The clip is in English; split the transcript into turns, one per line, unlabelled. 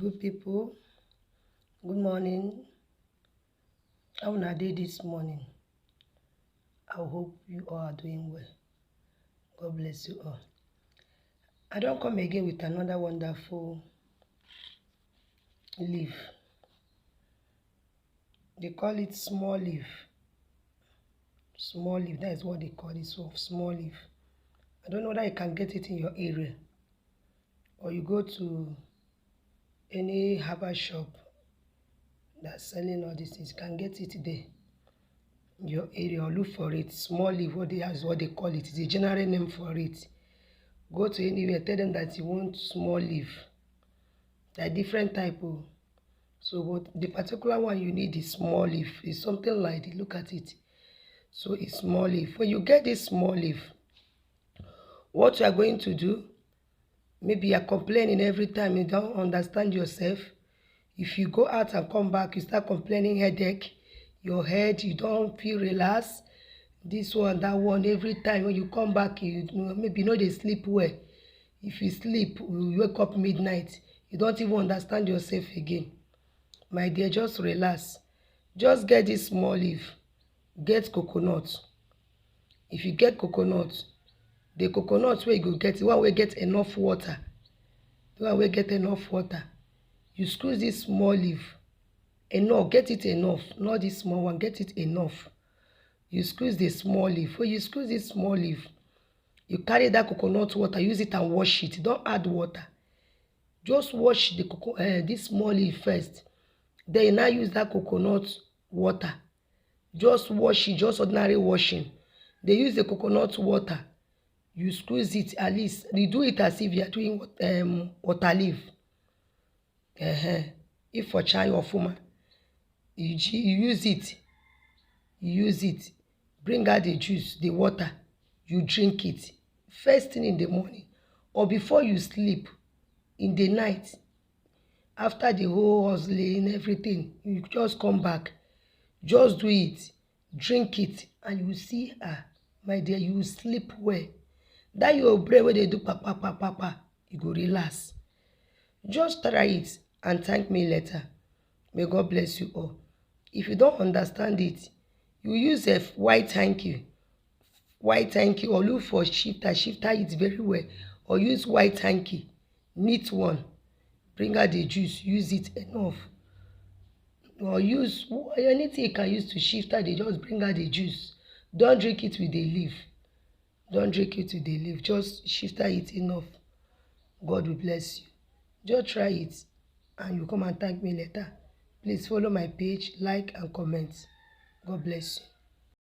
Good people, good morning. How una dey this morning? I hope you all are doing well. God bless you all. I don't come again with another wonderful leaf. They call it small leaf. Small leaf, that is what they call it, so small leaf. I don't know whether you can get it in your area or you go to any herbal shop that's selling all these things. You can get it there in your area or look for it. Small leaf, what they call it. It's a general name for it. Go to anywhere, tell them that you want small leaf. There are different type of. So but the particular one you need is small leaf. It's something like it. Look at it. So it's small leaf. When you get this small leaf, what you are going to do, maybe you are complaining every time you don't understand yourself. If you go out and come back, you start complaining headache, your head, you don't feel relaxed. This one, that one, every time when you come back, maybe you know they sleep well. If you sleep, you wake up midnight, you don't even understand yourself again. My dear, just relax. Just get this small leaf. Get coconut. If you get coconut, the coconut where you go get, the one where get enough water. The one where get enough water. You squeeze this small leaf. Enough, get it enough. Not this small one, get it enough. You squeeze the small leaf. When you squeeze this small leaf, you carry that coconut water, use it and wash it. Don't add water. Just wash the this small leaf first. Then you now use that coconut water. Just wash it, just ordinary washing. They use the coconut water. You squeeze it at least. You do it as if you are doing water leaf. If for chai or fuma, you use it. You use it. Bring out the juice, the water. You drink it. First thing in the morning or before you sleep in the night. After the whole hustling, everything, you just come back. Just do it. Drink it. And you will see, my dear, you will sleep well. That your brain where they do papa, you go relax. Just try it and thank me later. May God bless you all. If you don't understand it, you use a white hanky. White hanky or look for shifter it very well. Or use white hanky. Neat one. Bring out the juice. Use it enough. Or use anything you can use to shifter. They just bring out the juice. Don't drink it with the leaf. Don't drink it with the leaf. Just shifter it enough. God will bless you. Just try it and you come and thank me later. Please follow my page, like and comment. God bless you.